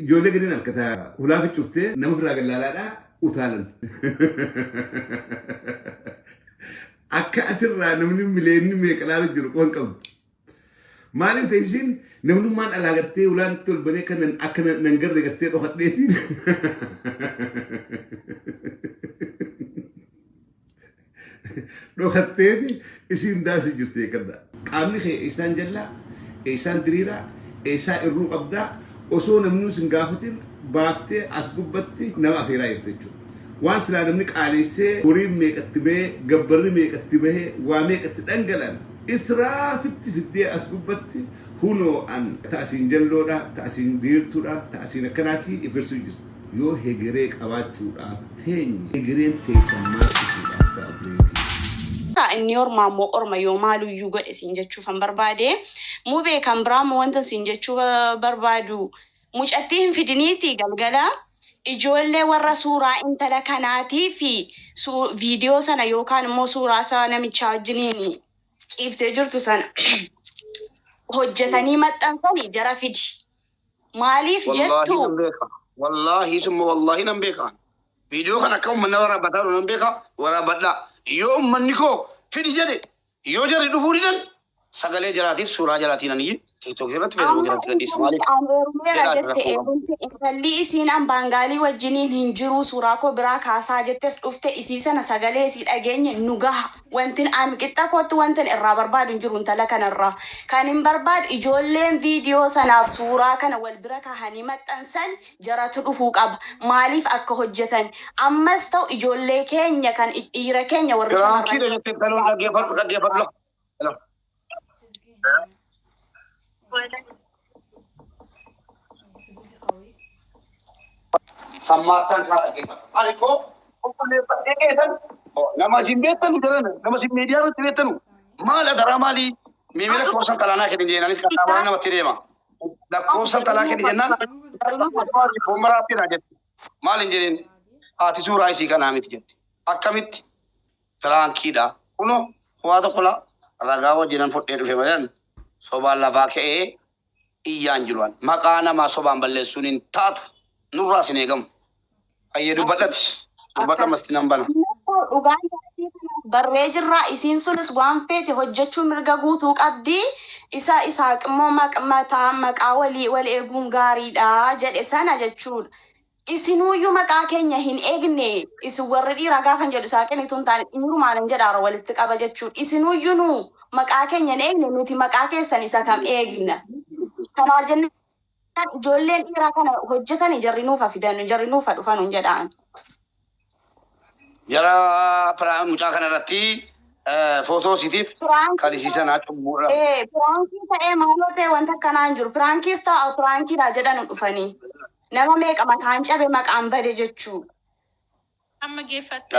ijoollee gadiin harkataa hulaafi cuftee nama firaa gallaalaadhaa utaalan. Akka asirraa namni mileenni meeqalaatu jiru qoon qabdu. Maaliif ta'isiin namnummaan alaa gartee ulaan tolbanee kan akka nan garre gartee dhokadheetiin. Dhokatteeti isiin daasii jirtee kadda. Qaamni kee isaan jallaa, isaan diriiraa, isaan irruu qabdaa osoo namni sin gaafatin baaftee as gubbatti nama afeeraa jirte jechuudha. Waan silaa namni qaaleessee horiin meeqatti bahee gabbarri meeqatti bahee waa meeqatti dhangalan israafitti fiddee as gubbatti hunoo an ta'asiin jalloodha, ta'asiin diriirtuudha, ta'asiin akkanaatii ibsuu jirti. Yoo hegeree qabaachuudhaaf teenye hegereen teessan maasisuudhaaf ta'a. Inni ormaa moo orma yoo maaluyyuu godhe siin jechuufan barbaade mubee kan biraa moo wanta siin jechuu barbaadu mucattii hin fidiniitii galgala ijoollee warra suuraa intala kanaatii fi viidiyoo sana yookaan immoo suuraa isaa namichaa wajjiniin ciiftee jirtu sana hojjetanii maxxansanii jara fidi. Maaliif jettu? Wallahi summa wallahi nan beeka. Viidiyoo kana akka uummanni waraabbataa nan beeka waraabadhaa. Yoo uummanni koo fidi jedhe yoo jarri dhufuu didan sagalee jaraatiif suuraa jaraatiin ani TikTok irratti Facebook irratti gadhiisa maaliif? Intalli isiin an baangaalii wajjiniin hin jiru suuraa koo biraa kaasaa jettes dhufte isii sana sagalee isii dhageenye nu gaha. Wantin an qixxa kootti wantin irraa barbaadu hin jiru intala kanarraa. Kan hin barbaadu ijoolleen viidiyoo sanaaf suuraa kana wal bira kahanii maxxansan jaratu dhufuu qaba. Maaliif akka hojjetan ammas ta'u ijoollee keenya kan dhiira keenya warra shamarran. Sammaatan kata kita. Aliko, opone padetan. Oh, nama simbetan jalan, nama sim media itu betan. Malah darah mali. Memang kosan talana ke dinjena, ini kata orang nama terima. Dah kosan talana ke dinjena, bomba api raja. Malin jenin, hati surai sih kan amit jadi. Akamit, terang kita. Kuno, kuat kola, ragawa jenan foto itu femajan. Sobat lava ke iyan jualan. Makana mas sobat balik sunin tat. Nurra sinegam. Aye dubatat. Dubata mesti nambah. Barree jirraa isiin sunis waan feete hojjechuu mirga guutuu qabdi. Isa immoo maqaa walii wal eeguun gaariidha jedhe sana jechuudha. Isinuyyuu maqaa keenya hin eegne isin warri dhiiraa gaafan jedhu isaaqeen itoo hin taane dhiirumaan hin jedhaara walitti qaba jechuudha. Isinuyyuu nu maqaa keenya hin eegne nuti maqaa keessan isa kam eegna. Kanaa jennaan ijoolleen dhiiraa kana hojjetanii jarri nuufa fidan jarri nuufa dhufan hin jedhaan. Jara mucaa kanarratti footoo isiitiif kan isiisan hacuubuudha. Piraankii ta'ee maaloo ta'e wanta akkanaan jiru. Piraankiis ta'a piraankiidha jedhan dhufanii. Nama meeqa mataan cabe maqaan bade jechuudha. Amma geeffatte.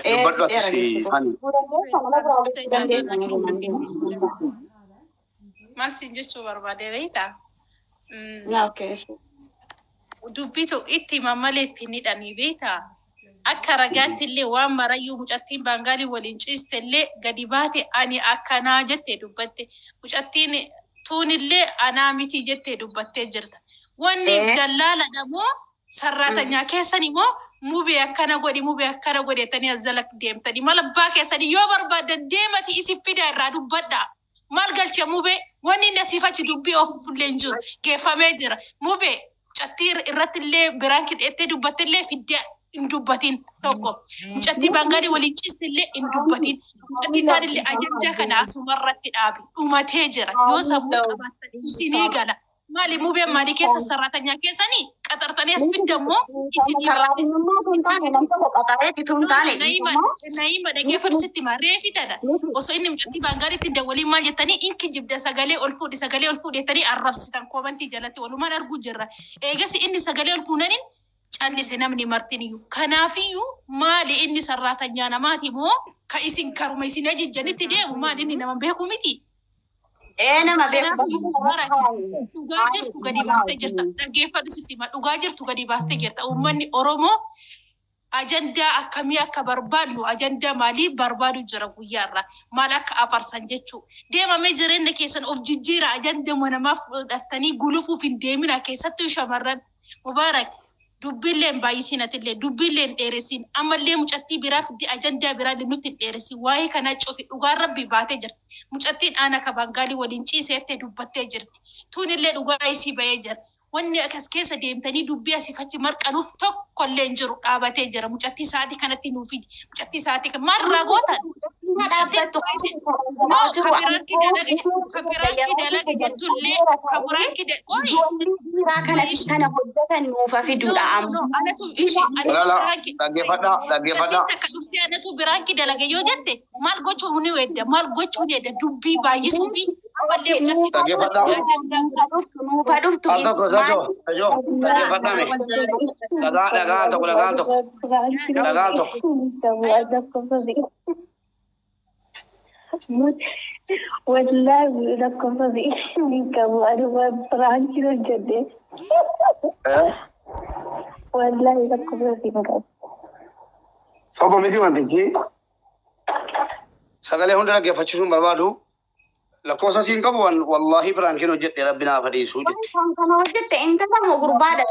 Dubbadhu ati maal siin jechuu barbaade beektaa? Dubbitu itti mammalee ittiin hidhanii beektaa? Akka ragaatti illee waan marayyuu mucattiin baangaalii waliin ciiste illee gadi baate ani akkanaa jettee dubbatte. Mucattiin tuunillee anaa miti jettee dubbattee jirta. Wanni dallaaladha moo sarratanyaa keessan immoo mubee akkana godhetanii azzala deemtanii mala abbaa keessanii yoo barbaadan deemati isif fida irraa dubbadha. Maal galcha mubee wanni inni asiifachi dubbii of fullee hin jiru geeffamee jira. Mubee mucattii irratti illee biraan kidheettee dubbatte illee fidda hin dubbatin tokko. Mucattii baangaalii waliin ciiste illee hin dubbatin. Mucattii taanillee ajajaa kana asumarratti dhaabi dhumatee jira. Yoo sammuu qabaatan isinii gala. Mali mubee maalii keessa sarratanyaa keessanii qaxartanii as fidammoo isinii naima dhageeffatu sitti marree fidada. Osoo inni mucattii baangaaliitti dawwaliin maal jettanii inki jibda sagalee ol fuudhi jettanii arrabsitan koobantii jalatti walumaan arguu jirra. Eegas inni sagalee ol fuunaniin callise namni martiniyyuu. Kanaafiyyuu maali inni sarratanyaa namaati moo ka isin karuma isin ajijjanitti deemu maali inni nama beeku miti? Nama beeku. Dhugaa jirtu gadi baastee jirta. Dhageeffadhu sitti dhugaa jirtu gadi baastee jirta. Uummanni Oromoo ajandaa akkamii akka barbaadnu ajandaa maalii barbaadu jira guyyaarra maal akka afarsan jechuu deemamee jireenya keessan of jijjiira ajandaa namaaf fudhatanii gulufuuf hin deemina keessattuu shamarran mubaarak dubbileen baay'isinatillee dubbileen dheeressin ammallee mucattii biraaf di ajandaa biraallee nutti dheeressin waa'ee kana cufi dhugaan rabbi baatee jirti mucattiin aana ka Bangaalii waliin ciiseettee dubbattee jirti tuunillee dhugaa isii bahee jira wanni akas keessa deemtanii dubbii asifachi marqanuuf tokkollee hin jiru dhaabatee jira mucattii sa'aatii kanatti nuufi mucattii sa'aatii kan maal ragootan kabiraanki dalaga jettullee kabiraanki kana hojjetan nuufa fiduudha anatu ishii anatu biraanki dalaga yoo jette maal gochuu ni wedda maal gochuu ni wedda dubbii baay'isuu fi ammallee mucattii nuufa dhuftu والله لكم فضيح منكم وأنا برانكي الجدة والله لكم فضيح منكم صوبه ميدي وانتجي سغله هوندنا كيفچون بربادو لكوسا سين قبوان والله برانكي نجت ربنا فريسو جت كان وجدت انت ما غرباده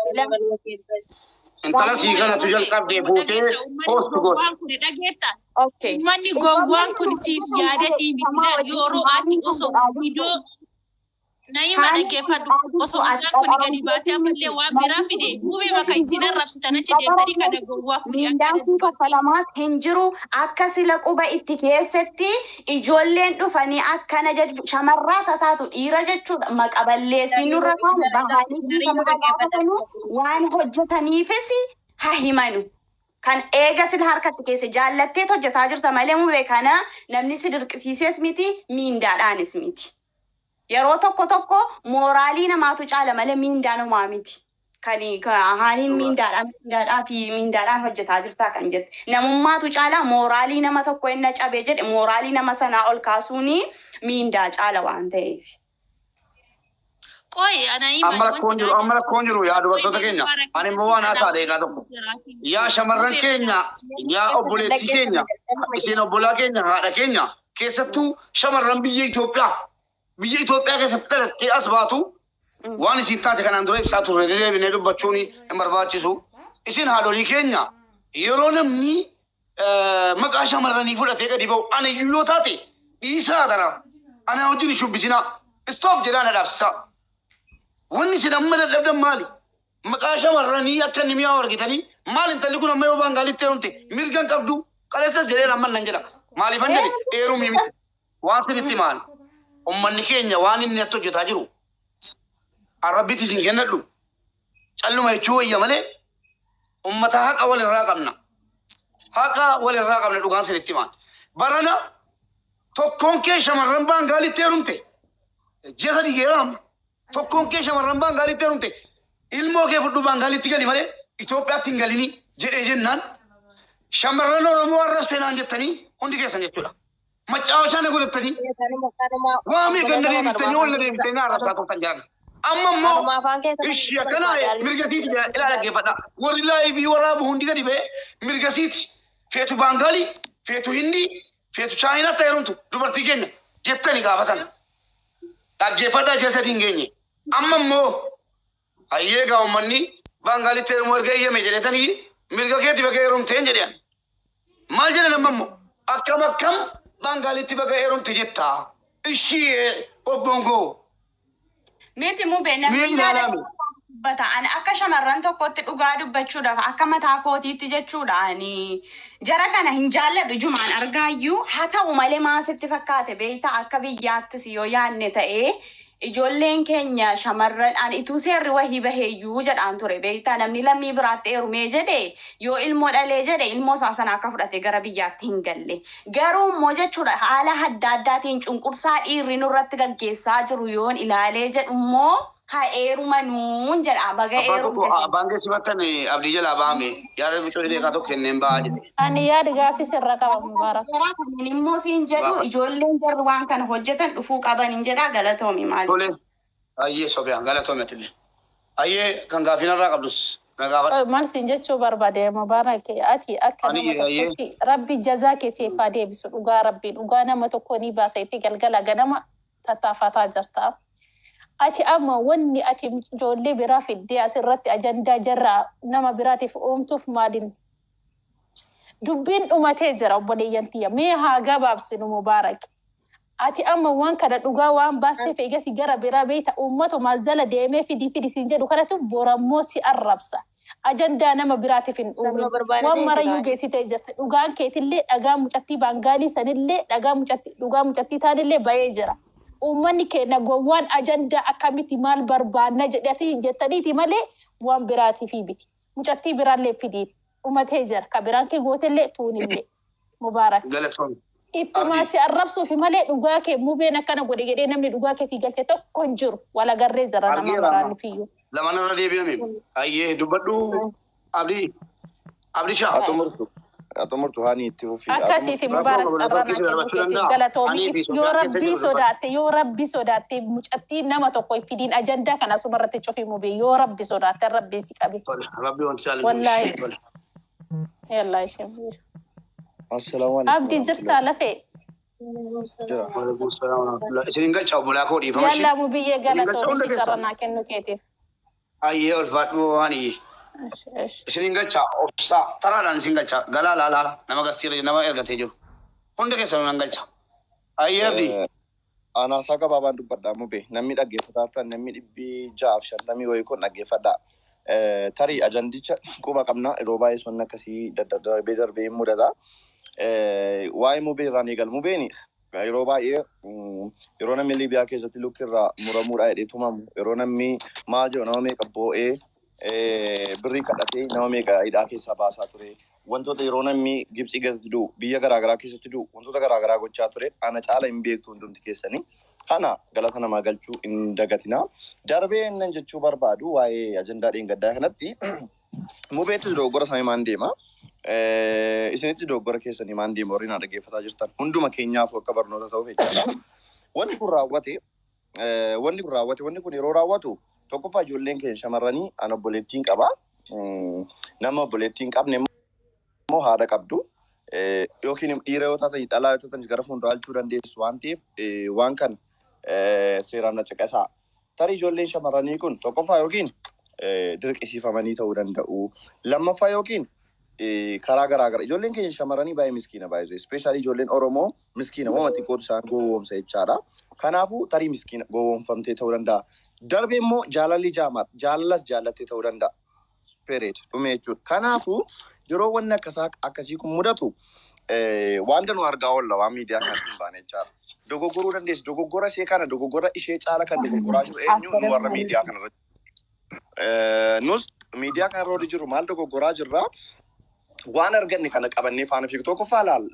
انت لا سيغنا تجل قبد بوتي بوست جول اوكي mani gowwan kun siif yaadati mitila yeroo ati osoo video naima dhaggeeffadhu osoo isaan kun gadi baasee ammallee waan biraa fide gubee maka isin arrabsitan achi deemtanii kana gowwaa kun mindaan kafalamaat hin jiru akka sila quba itti keessatti ijoolleen dhufanii akkana jedhu shamarraa sataatu dhiira jechuudha maqaballeessii nurra kan bahanii waan hojjetaniifis haa himanu kan eega sil harkatti keessa jaallattee hojjetaa jirta malee mu beekana namni si dirqisiisees miti miindaadhaanis miti yeroo tokko mooraalii namaatu caala malee miindaanumaa miti kan haaniin miindaadhaa fi miindaadhaan hojjetaa jirta kan jette namummaatu caala mooraalii nama tokko inni cabee jedhe mooraalii nama sanaa ol kaasuuni miindaa caala waan ta'eef qoy amala konjuru yaa dubartoota keenya ani immoo waan haasaa deegaa tokko yaa shamarran keenya yaa obboleettii keenya isin obbolaa keenya haadha keenya keessattuu shamarran biyya Itoophiyaa keessatti dhalattee as baatu waan isin taate kanaan dura ibsaa turre deebinee dubbachuun hin barbaachisu isin haadholii keenya yeroo namni maqaa shamarranii fudhatee gadi ba'u ani iyyuu yoo taate dhiisaa dara ana wajjin shubbisinaa stop jedhaan adhaabsisaa wanni sin amma dadhabdan maali maqaa shamarranii akka inni mi'aa argitanii maal intalli kun amma yoo Bangaalitti heerumte mirgan qabdu qaleessas jedheen amma nan jedha maaliifan jedhe heerumii miti waan sinitti maali ummanni keenya waan inniatti hojjetaa jiru arrabbitti isin kennadhu calluma jechuu wayya malee ummata haqa walirraa qabna dhugaan sinitti maali barana tokkoon kee shamarran Bangaalitti heerumte jeesa dhigeeraam tokkoon kee shamarran Bangaalitti heerumte ilmoo kee fudhu Bangaalitti gali malee Itoophiyaatti hin galini jedhee jennaan shamarran Oromoo arrabseenaan jettanii hundi keessan jechuudha. Maccaawa shaana godhattanii waamii ganna deebistanii walla deebistanii arrabsaa turtan jiran. Amma immoo ishii akkanaa mirgasiiti ilaa dhaggeeffadha. Warri laayibii waraabu hundi gadi ba'e mirgasiiti feetu Bangaalii feetu Hindii feetu Chaayinaatti heerumtu dubartii keenya jettanii gaafa sana. Dhaggeeffadhaa keessatti hin geenye. Amma immoo hayyeegaa uummanni Bangaalitti heerumuu erga eeyyame jedhetanii mirga keetti bakka heerumteen jedhan. Maal jedhan amma immoo akkam Bangaalitti bakka heerumte jettaa ishii obbongoo. Miti mu beena miidhaa ani akka shamarran tokkotti dhugaa dubbachuudhaaf akka mataa kootiitti jechuudhaani jara kana hin jaalladhu jumaan argaayyuu haa ta'u malee maasitti fakkaate beeyta akka biyyaattis yoo yaanne ta'ee ijoolleen keenya shamarran ani ituu seerri wahii baheeyyuu jedhaan ture beeyta namni lammii biraatti heerumee jedhe yoo ilmoo dhalee jedhe ilmoo isaa sana akka fudhate gara biyyaatti hin galle garuu immoo jechuudha haala adda addaatiin cunqursaa dhiirri nurratti gaggeessaa jiru yoon ilaalee jedhu immoo haa heerumanuun jedha baga heerumte. Baangee sifattan abdii jalaa baame yaada biqiltuu deekaa tokko kenneen ba'aa jedhe. Ani yaada gaaffii sirra qaba Mubaarak. Kan immoo siin jedhu ijoolleen jarri waan kana hojjetan dhufuu qaban hin jedhaa galatoomi maali. Tole ayyee sobiyaan galatoomi atillee. Ayyee kan gaaffiin irraa qabdus Maal siin jechuu barbaade Mubaarak ati akka nama tokkotti rabbi jazaa kee siif haa deebisu dhugaa rabbiin dhugaa nama tokko ni baasa itti galgala ganama tattaafataa jirta. Ati amma wanni ati ijoollee biraa fiddee asirratti ajandaa jarraa nama biraatiif oomtuuf maaliin dubbiin dhumatee jira obboleeyyan tiyya mee haa gabaabsinu Mubaarak. Ati amma waan kana dhugaa waan baasteef eegasi gara biraa beeyta uummata maazala deemee fidi siin jedhu kanatu borammoo si arrabsa. Ajandaa nama biraatiif hin uumin. Waan marayyuu geessitee jirta. Dhugaan keetillee dhagaa mucattii baangaalii sanillee dhugaa mucattii taanillee bahee jira. Uummanni keenya gowwaan ajandaa akkamitti maal barbaanna jettaniiti malee waan biraatiif biti. Mucattii biraallee fidii dhumatee jira. Ka biraan kee gootellee tuunillee. Mubaarak. Ittuma si arrabsuuf malee dhugaa kee mubeen akkana godhe jedhee namni dhugaa kee si galche tokko hin jiru. Wala garree jira nama maraan fiyyuu. Lamaan irra deebi'ame. Ayyee dubbadhu abdi shaa. Atomortu hani itti fufi. Akkasiiti Mubaarak carraan akka galatoomii yoo rabbi sodaatte mucattii nama tokko fidiin ajandaa kana sumarratti cufi mubee yoo rabbi sodaatte rabbi si qabe. Rabbi wanti jaalatu. Wallaahi. Yallaa isheen. Assalamu alaikum. Abdi jirta lafee. Isin galcha obbolaa koo dhiifama ishee. Yallaa mubiyyee galatoomii carraan kennu keetiif. Ayyee ulfaadhu hani. Isin galcha obsaa taraadhaan isin galcha galaa laala nama gastiira nama ergatee jiru. Hundi keessanuu nan galcha. Ayyee abdi. Anaasaa gabaabaan dubbadhaa mubee namni dhaggeeffataa ta'an namni 650 wayii kun dhaggeeffadhaa. Tarii ajandicha quba qabna yeroo baay'ee sun akkasii darbee mudata. Waa'ee mubee irraan eegal mubeen yeroo baay'ee yeroo namni Liibiyaa keessatti lukkirraa muramuudhaa jedhee tumamu yeroo namni maal jedhu nama meeqa boo'ee birrii kadhatee nama meeqa hidhaa keessaa baasaa ture. Wantoota yeroo namni Gibxii keessatti du'u biyya garaagaraa keessatti du'u wantoota garaagaraa gochaa ture ana caala hin beektu hundumti keessanii. Kana galata namaa galchuu hin dagatina. Darbee nan jechuu barbaadu waa'ee ajandaa dheengaddaa kanatti mubeettis dogoggora samii maan deema. Isinittis dogoggora keessanii maan deema warri na dhaggeeffataa jirtan hunduma keenyaaf akka barnoota ta'uuf jechuudha. Wanni kun yeroo raawwatu tokkoffaa ijoolleen keenya shamarranii ana obboleettiin qaba. Nama obboleettiin qabne immoo haadha qabdu. Yookiin dhiira yoo taatan dhalaa yoo taatan gara fuuldura alchuu dandeessu waan ta'eef waan kana seeraan caqasaa. Tarii ijoolleen shamarranii kun tokkoffaa yookiin dirqisiifamanii ta'uu danda'u. Lammaffaa yookiin karaa garaagaraa ijoolleen keenya shamarranii baay'ee miskiina baay'ee ispeeshaalii ijoolleen Oromoo miskiina waan xiqqootu isaan gowwoomsa jechaadha. Kanaafuu tarii miskiina gowwoomfamtee ta'uu danda'a. Darbee immoo jaalalas jaallattee ta'uu danda'a. Pereed dhume jechuudha. Kanaafuu yeroo wanni akkasii kun mudatu wanta nu argaa oolla waan miidiyaa kanatti hin baane jechaadha. Dogoggoruu dandeessu. Dogoggora ishee kana dogoggora ishee caala kan dogoggoraa jiru eenyu nu warra miidiyaa kanarratti. Nus miidiyaa kanarra jiru maal dogoggoraa jirraa waan arganne kana qabannee faana fiigu tokkoffaa laal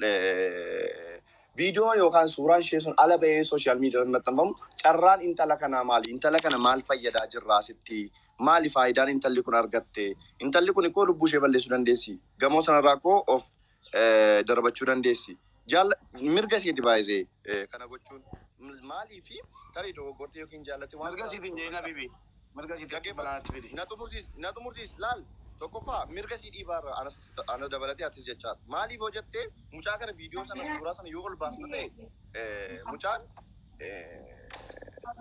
viidiyoo yookaan suuraan ishee sun ala bahee sooshaal miidiyaatti maxxanfamu carraan intala kanaa maali? Intala kana maal fayyadaa jirraa sitti? Maali faayidaan intalli kun argatte? Intalli kun ikkoo lubbuu ishee balleessuu dandeessi. Gamoo sanarraa koo of darbachuu dandeessi. Mirga isiiti baay'ee kana gochuun maalii fi tarii dogoggortee yookiin jaallatte waan Mirga isiitiin jeena bibi. Mirga isiitiin balaatti fidi. Na xumursiis laal tokkoffaa mirga isii dhiibaarra ana dabalatee artis jechaadha. Maaliif hojjettee mucaa kana viidiyoo sana suuraa sana yoo ol baasna ta'e mucaan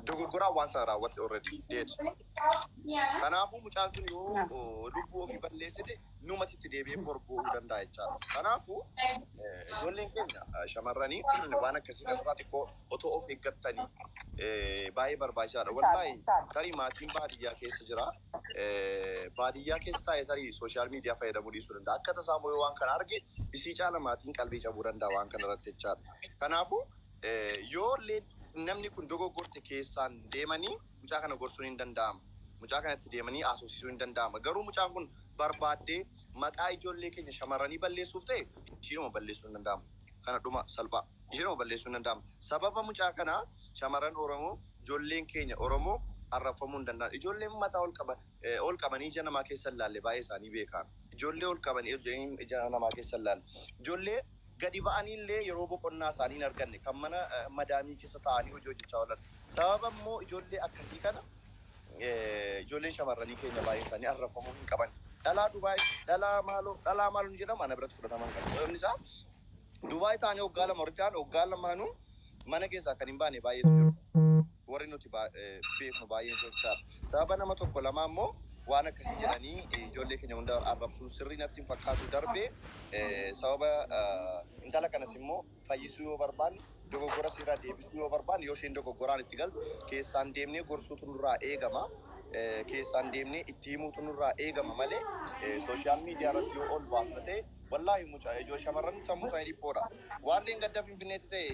dogoggoraa waan sana raawwatte already dead. Kanaafuu mucaan sun yoo lubbuu ofii balleessite numatti itti deebi'ee borboo'uu danda'a jechaadha. Kanaafuu ijoolleen keenya shamarranii waan akkasii kanarraa xiqqoo otoo of eeggattanii baay'ee barbaachisaadha. Wallaahi tarii maatiin baadiyyaa keessa jira. Baadiyyaa keessa taa'ee tarii sooshaal miidiyaa fayyadamuu dhiisuu danda'a. Akka tasaa yoo waan kana arge isii caala maatiin qalbii cabuu danda'a waan kana irratti jechaadha. Kanaafuu yoo namni kun dogoggorte keessaan deemanii mucaa kana gorsuun hin danda'ama. Mucaa kanatti deemanii asoosisuu hin danda'ama. Garuu mucaan kun barbaaddee maqaa ijoollee keenya shamarranii balleessuuf ta'e ishiinuma balleessuu hin danda'amu. Kana dhuma salphaa. Ishiinuma balleessuu hin danda'amu. Sababa mucaa kanaa shamarran Oromoo ijoolleen keenya Oromoo arrafamuu hin danda'an. Ijoolleen mataa ol qabanii ija namaa keessa ilaalle baay'ee isaanii beekan. Ijoollee ol qabanii ija namaa keessa ilaalle. Ijoollee gadi ba'anii illee yeroo boqonnaa isaanii hin arganne kan mana madaamii keessa taa'anii hojii hojjechaa oolan. Sababa immoo ijoollee akkasii kana ijoolleen shamarranii keenya baay'ee isaanii arrafamuu hin qaban. dhalaa Dubaay dhalaa maaloo jedhama ana biratti fudhataman qabu. Sababni isaa Dubaay taanii hoggaa lama horitaan hoggaa lamaanuu mana keessaa kan hin baane baay'eetu jiru. Warri nuti beeknu baay'een jechaadha. Sababa nama tokko lama ammoo waan akkasii jedhanii ijoollee keenya hunda arrabsuun sirrii natti hin fakkaatu darbee sababa intala kanas immoo fayyisuu yoo barbaanne dogoggora seeraa deebisuu yoo barbaanne yoo isheen dogoggoraan itti galtu keessaan deemnee gorsuutu nurraa eegama. Keessaan deemnee itti himuutu nurraa eegama malee sooshaal miidiyaa irratti yoo ol baasna ta'e wallaahi mucaa ijoo shamarran sammuu isaanii dhiphoodha. Waan inni gadda Finfinneetti ta'e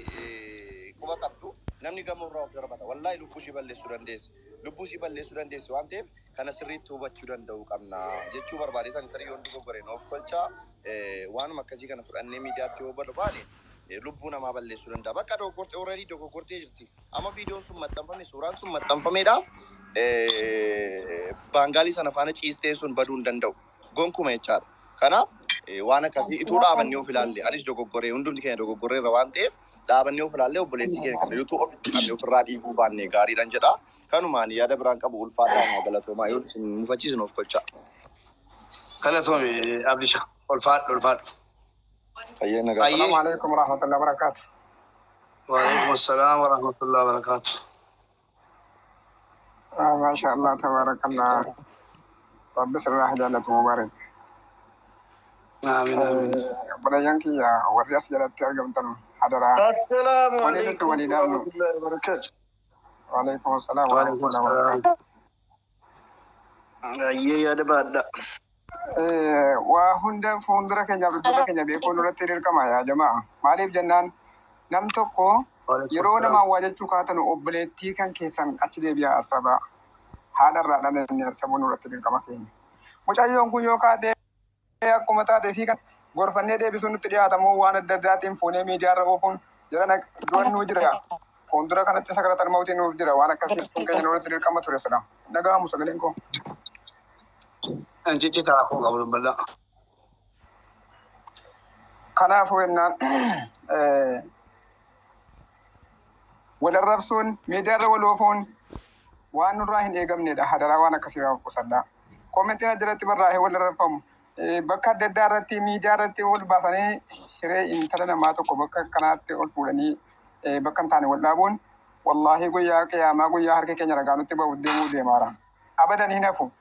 quba qabdu namni gamoorraa of darbata. Wallaahi lubbuu ishii balleessuu dandeessi. Lubbuu ishii balleessuu dandeessi waan ta'eef kana sirriitti hubachuu danda'uu qabna jechuu barbaadeetan tarii yoo dogoggoreen of kolchaa waanuma akkasii kana fudhannee miidiyaatti yoo barbaane lubbuu namaa balleessuu danda'a. Bakka dogoggortee already dogoggortee jirti. Amma viidiyoon sun maxxanfame suuraan sun maxxanfameedhaaf baangaalii sana faana ciistee sun baduu hin danda'u. Gonkuma jechaadha. Kanaaf waan akkasii ituu dhaabannee of ilaalle anis dogoggoree hundumti keenya dogoggorreerra waan ta'eef dhaabannee of ilaalle obboleettii keenya kana yuutuu ofitti qabne ofirraa dhiibuu baannee gaariidhaan jedha. Kanumaan yaada biraan qabu ulfaadhaan galatoomaa yoo isin mufachiisin of kolchaa. Galatoome Abdisha ulfaadhu. Fayyeen nagaa. Assalamu alaikum warahmatullahi wabarakatuh. Wa alaikum assalam warahmatullahi wabarakatuh. ما شاء الله تبارك الله رب سرح جلة مبارك آمين بلا ينكي يا ورياس جلة ترجم تنو حضرا السلام عليكم ورحمة الله وبركاته. وعليكم السلام ورحمة الله وبركاته. يا دبادة وهند فوندرا كنجا بدرا كنجا بيكون رتير كما يا جماعة مالي جنان نمتكو يرونا ما وجدتو كاتنو أبليتي كان كيسان أشدي بيا أسبا هذا الرادة اللي سبون رتبين كما كين مش أيام كيو كاده aku mata desi kan gorfanne de bisun tiya tamo wana dadatin phone media ro phone jana don nujira kondura kan tsa sakara tarmauti nujira wana kasi kan no tir kama ture sada daga musagalen ko anji ta ko gabul balla kana fo enna wala rabsun media ro lo phone wan rahin egamne da hadara wana kasi ro kusada commentina dirati barrahe wala rafam bakka daddarratti miidiyaarratti ol baasanii siree intala namaa tokko bakka kanaatti ol fuudhanii bakka hin taane wal dhaabuun wallaahi guyyaa qiyaamaa guyyaa harka keenya ragaa nutti bahu deemuu deemaara. Abadan hin hafu.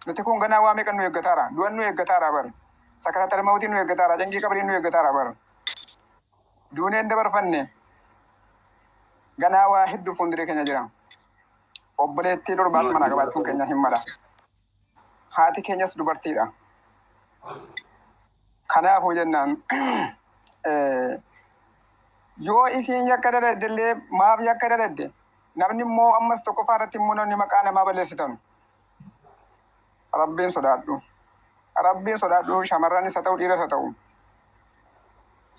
Nuti kun ganaa waa meeqan nu eeggataara? Du'an nu eeggataara bar. Sakaratar mawtiin nu eeggataara. Jangii qabariin nu eeggataara bar. Duuneen dabarfanne ganaa waa hedduu fuulduree keenya jira. Obboleettii durbaas mana qabaachuun keenya hin mala. Haati keenyas dubartiidha. Kanaafuu jennaan yoo isiin yakka dadaddellee maaf yakka dadadde namni immoo ammas tokko faarratti immoo namni maqaa namaa balleessitan. Rabbiin sodaadhu. Rabbiin sodaadhu shamarranis haa ta'u dhiiras haa ta'u.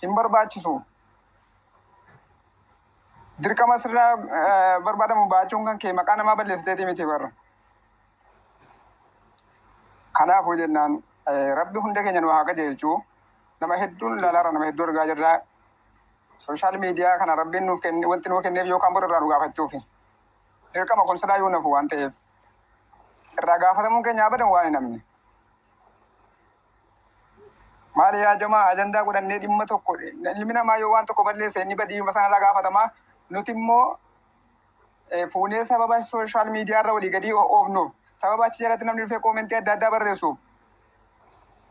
Hin barbaachisu. Dirqama sirraa barbaadamu baachuun kan kee maqaa namaa balleessiteeti miti barra. Kanaafuu jennaan rabbi hunda keenya nu haa qajeelchu nama hedduun lalaara nama hedduu argaa jirra sooshaal miidiyaa kana rabbiin nuuf kenne wanti nuuf kenneef yookaan bor irraa nu gaafachuufi dirqama kun silaa yoo nafu waan ta'eef irraa gaafatamuun keenya abadan waan hin namne maali yaa jamaa ajandaa godhannee dhimma tokko ilmi namaa yoo waan tokko balleesse inni badii sana irraa gaafatamaa nuti immoo fuunee sababa sooshaal miidiyaa irra walii gadii oofnuuf sababa achi jalatti namni dhufee koomentii adda addaa barreessuuf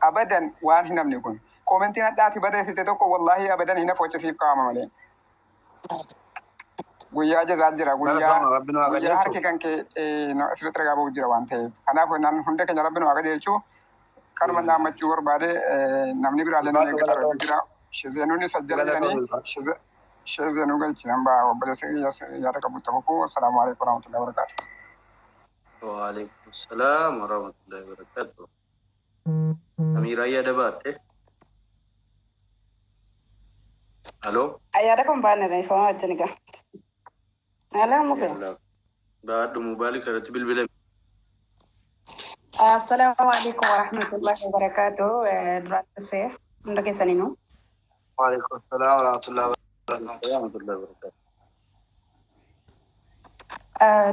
abadan waan hin namne kun koomentiin addaati barreessite tokko wallaahi abadan hin hafu achisiif kaa'ama malee. Guyyaa jazaa jira guyyaa harki kan kee asirratti ragaa bahu jira waan ta'eef kanaaf naan hunda keenya rabbi nu haa qajeelchu kanuma dhaammachuu barbaade namni biraallee nama eeggata jira shizeenuun sajjala jiranii shizeenuu galchinan baa obboleessa yaada qabu ta'uu assalaamu alaikum warahmatullahi wabarakatuh. وعليكم السلام ورحمة الله وبركاته. أميرة يا دبات. ألو. أيادكم بانر فما تنيكا. ألا ممكن. بعد مبالغ رتب البلد. السلام عليكم ورحمة الله وبركاته. دراسة عندك سنينو. وعليكم السلام ورحمة الله وبركاته.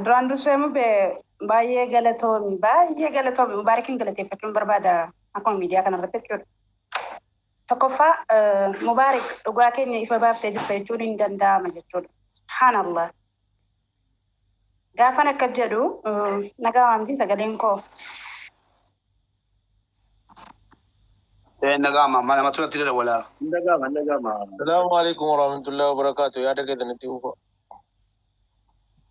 دراسة مبه Baay'ee galatoomi mubaarakiin galateeffachuun barbaada akkuma miidiyaa kanarratti jechuudha. Tokkoffaa mubaarak dhugaa keenya ifa baaftee jirta jechuun hin danda'ama jechuudha. Subhaanallah. Gaafan akka jedhu nagaa waamti sagaleen koo. Nagama, mana matu nanti dah wala. Nagama. Assalamualaikum warahmatullahi wabarakatuh. Ya ada kita nanti ufo.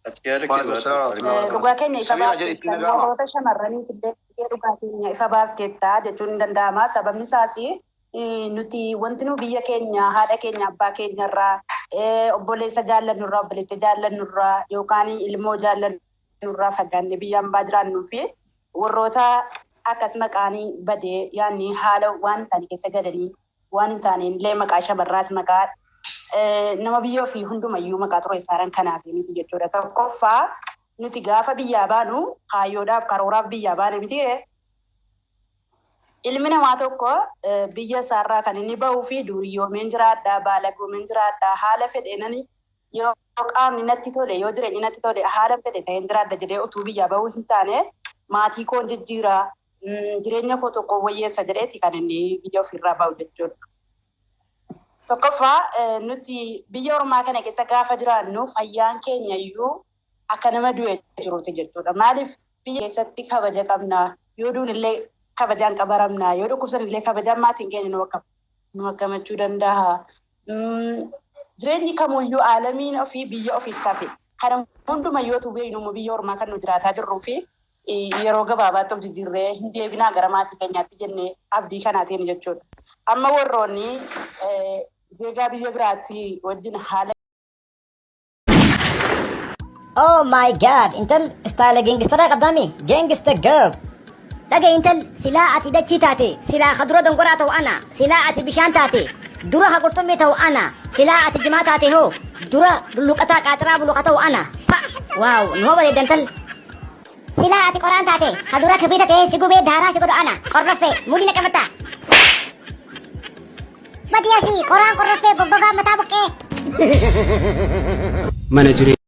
Dhugaa keenya ifa baafteetta warroota shamarranii illee dhugaa keenya ifa baafteetta jechuun hin danda'ama. Sababni isaas nuti wanti nu biyya keenya haadha keenya abbaa keenyarraa obboleessa jaallannurraa obboleetta jaallannurraa yookaan ilmoo jaallannurraa fagaanne biyya hambaa jiraannuu fi warroota akkas maqaanii badee yaanni haala waan hin taane keessa galanii waan hin taaneen illee maqaa shamarraas maqaa nama biyya ofii hundumayyuu maqaa xuroo isaaran kanaaf miti jechuudha. Tokkoffaa nuti gaafa biyyaa baanu kaayyoodhaaf karooraaf biyyaa baane miti ilmi namaa tokko biyya isaarraa kan inni bahuu fi duuriyyoomeen jiraadhaa baalagoomeen jiraadhaa haala fedheenani yoo qaamni natti tole yoo jireenyi natti tole haala fedhe ta'een jiraadha jedhee utuu biyyaa bahuu hin taane maatii koon jijjiiraa jireenya koo tokko wayyeessa jedheeti kan inni biyya ofirraa bahu jechuudha. Tokkoffaa nuti biyya ormaa kana keessa gaafa jiraannu fayyaan keenya iyyuu akka nama du'e jiruuti jechuudha. Maaliif biyya keessatti kabaja qabna yoo duun illee kabajaan qabaramna yoo dhukkubsan illee kabajaan maatiin keenya nu akkamachuu danda'a. Jireenyi kamuyyuu aalamiin ofii biyya ofiitti hafe kana hundumayyoo tu beeknu biyya ormaa kan nu jiraataa jirruu fi yeroo gabaabaatti of jijjiirree hin deebinaa gara maatii keenyaatti jennee abdii kanaatiin jechuudha. Amma warroonni zeegaa biyya biraatti wajjin haala. Oh my god, intal style gangster qadami, gangster girl. Laga intal sila ati dachi taate, sila khadura dongora ta'u ana, sila ati bishaan taate, dura haqurtumme ta'u ana, sila ati jimaa taate ho, dura luqataa qaatiraa buluqa ta'u ana. Wow, nuwa bareedan tal. Sila ati qoraan taate, khadura kibita ta'e sigubee daaraa sigodo ana, qorraffee mudina qabata. Matiyaasi qoraan qorraffee goggogaa mataa buqqee. Mana jireenyaa